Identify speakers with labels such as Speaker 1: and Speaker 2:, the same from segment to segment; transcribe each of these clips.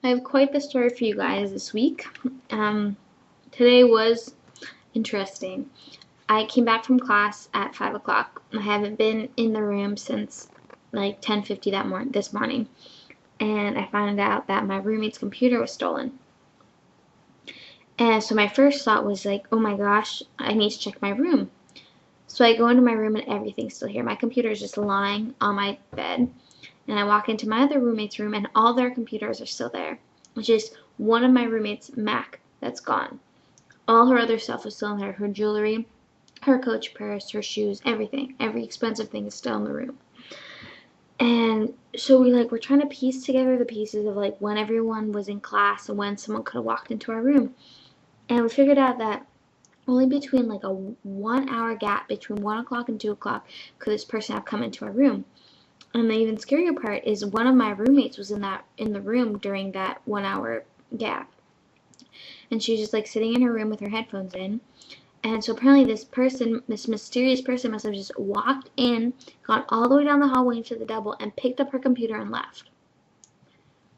Speaker 1: I have quite the story for you guys this week. Today was interesting. I came back from class at 5 o'clock. I haven't been in the room since like 10:50 this morning. And I found out that my roommate's computer was stolen. And so my first thought was like, oh my gosh, I need to check my room. So I go into my room and everything's still here. My computer is just lying on my bed. And I walk into my other roommate's room and all their computers are still there. Which is one of my roommate's Mac that's gone. All her other stuff is still in there. Her jewelry, her Coach purse, her shoes, everything. Every expensive thing is still in the room. And so we're trying to piece together the pieces of like when everyone was in class and when someone could have walked into our room. And we figured out that only between like a 1 hour gap between 1 o'clock and 2 o'clock could this person have come into our room. And the even scarier part is one of my roommates was in the room during that 1 hour gap. And she's just like sitting in her room with her headphones in. And so apparently this mysterious person must have just walked in, gone all the way down the hallway into the double, and picked up her computer and left.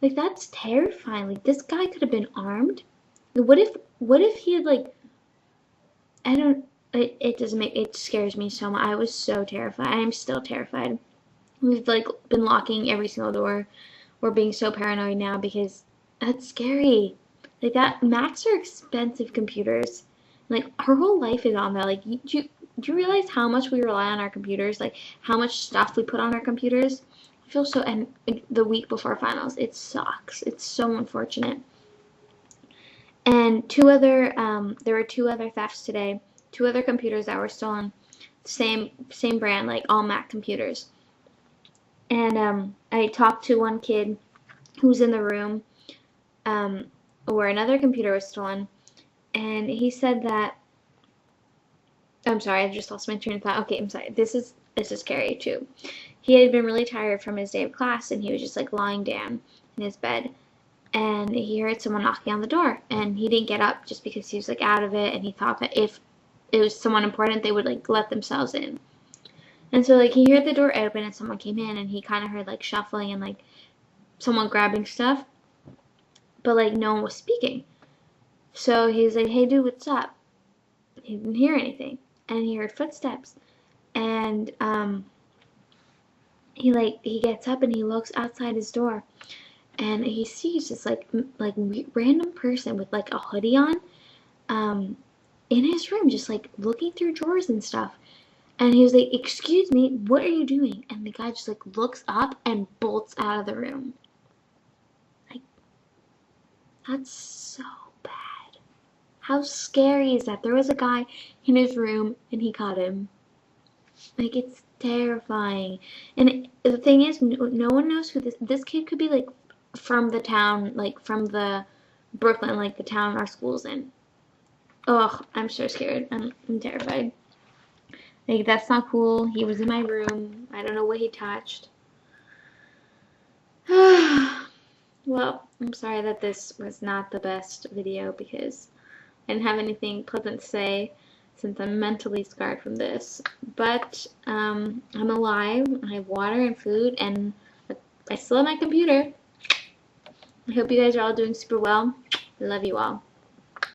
Speaker 1: Like, that's terrifying. Like, this guy could have been armed. What if he had like, it scares me so much. I was so terrified. I am still terrified. We've like been locking every single door. We're being so paranoid now because that's scary. Like that, Macs are expensive computers. Like her whole life is on there. Like do you realize how much we rely on our computers? Like how much stuff we put on our computers? I feel so, and the week before finals, it sucks. It's so unfortunate. And there were two other thefts today. Two other computers that were stolen. Same brand, like all Mac computers. And I talked to one kid who was in the room where another computer was stolen, and he said that, I'm sorry, I just lost my train of thought. Okay, I'm sorry. This is scary too. He had been really tired from his day of class, and he was just like lying down in his bed, and he heard someone knocking on the door, and he didn't get up just because he was like out of it, and he thought that if it was someone important, they would like let themselves in. And so like he heard the door open and someone came in, and he kind of heard like shuffling and like someone grabbing stuff, but like no one was speaking. So he's like, hey dude, what's up? He didn't hear anything, and he heard footsteps, and he gets up and he looks outside his door, and he sees this like random person with like a hoodie on in his room, just like looking through drawers and stuff. And he was like, excuse me, what are you doing? And the guy just like looks up and bolts out of the room. Like, that's so bad. How scary is that? There was a guy in his room and he caught him. Like, it's terrifying. And the thing is, no one knows who this kid could be, like from the town, like from the Brooklyn, like the town our school's in. Ugh, I'm so scared. I'm terrified. Like, that's not cool. He was in my room. I don't know what he touched. Well, I'm sorry that this was not the best video because I didn't have anything pleasant to say since I'm mentally scarred from this. But I'm alive. I have water and food, and I still have my computer. I hope you guys are all doing super well. I love you all.